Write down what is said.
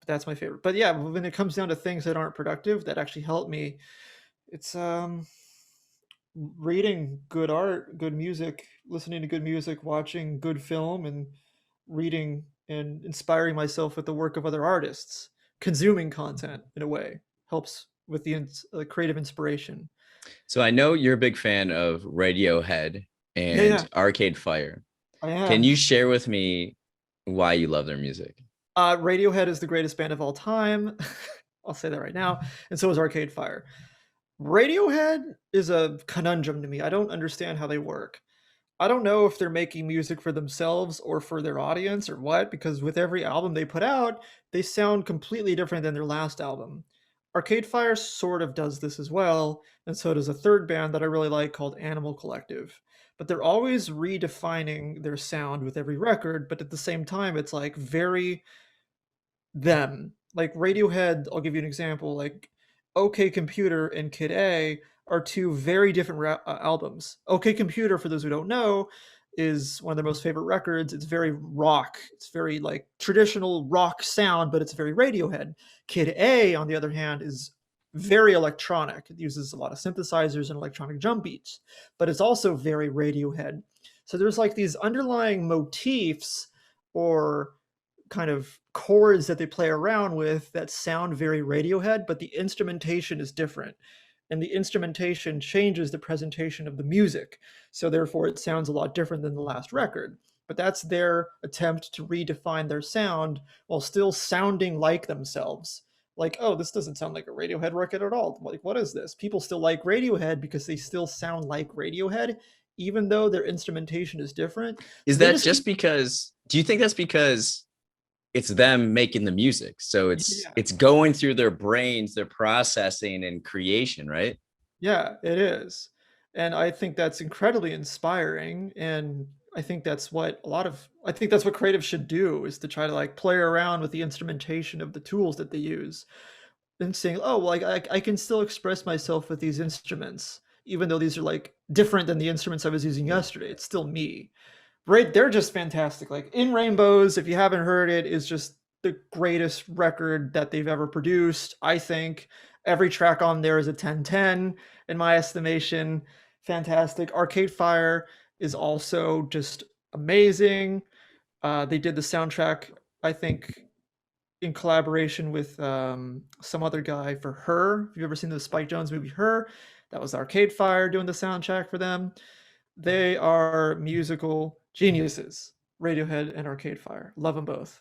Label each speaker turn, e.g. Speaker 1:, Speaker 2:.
Speaker 1: That's my favorite. But yeah, when it comes down to things that aren't productive that actually help me, it's reading good art, good music, listening to good music, watching good film, and reading and inspiring myself with the work of other artists. Consuming content in a way helps with the creative inspiration.
Speaker 2: So I know you're a big fan of Radiohead
Speaker 1: Yeah,
Speaker 2: and
Speaker 1: yeah,
Speaker 2: Arcade Fire.
Speaker 1: I
Speaker 2: Can
Speaker 1: am.
Speaker 2: you share with me why you love their music?
Speaker 1: Radiohead is the greatest band of all time. I'll say that right now, and so is Arcade Fire. Radiohead is a conundrum to me. I don't understand how they work. I don't know if they're making music for themselves or for their audience or what, because with every album they put out, they sound completely different than their last album. Arcade Fire sort of does this as well, and so does a third band that I really like called Animal Collective. But they're always redefining their sound with every record, but at the same time, it's like very them. Like Radiohead, I'll give you an example. Like OK Computer and Kid A are two very different albums. OK Computer, for those who don't know, is one of their most favorite records. It's very rock. It's very like traditional rock sound, but it's very Radiohead. Kid A, on the other hand, is very electronic. It uses a lot of synthesizers and electronic drum beats, but it's also very Radiohead. So there's like these underlying motifs or kind of chords that they play around with that sound very Radiohead, but the instrumentation is different. And the instrumentation changes the presentation of the music. So therefore, it sounds a lot different than the last record. But that's their attempt to redefine their sound while still sounding like themselves. Like, oh, this doesn't sound like a Radiohead record at all. Like, what is this? People still like Radiohead because they still sound like Radiohead, even though their instrumentation is different.
Speaker 2: Is
Speaker 1: So they
Speaker 2: that
Speaker 1: just
Speaker 2: just
Speaker 1: keep,
Speaker 2: because, do you think that's because it's them making the music? So it's
Speaker 1: yeah.
Speaker 2: it's going through their brains, their processing and creation, right?
Speaker 1: Yeah, it is. And I think that's incredibly inspiring. And I think that's what I think that's what creatives should do is to try to like play around with the instrumentation of the tools that they use and saying, oh, well, I can still express myself with these instruments, even though these are like different than the instruments I was using yesterday. It's still me. Right, they're just fantastic. Like In Rainbows, if you haven't heard it, is just the greatest record that they've ever produced. I think every track on there is a 10/10 in my estimation. Fantastic. Arcade Fire is also just amazing. They did the soundtrack, I think, in collaboration with some other guy for Her. Have you ever seen the Spike Jonze movie Her? That was Arcade Fire doing the soundtrack for them. They are musical geniuses. Radiohead and Arcade Fire. Love them both.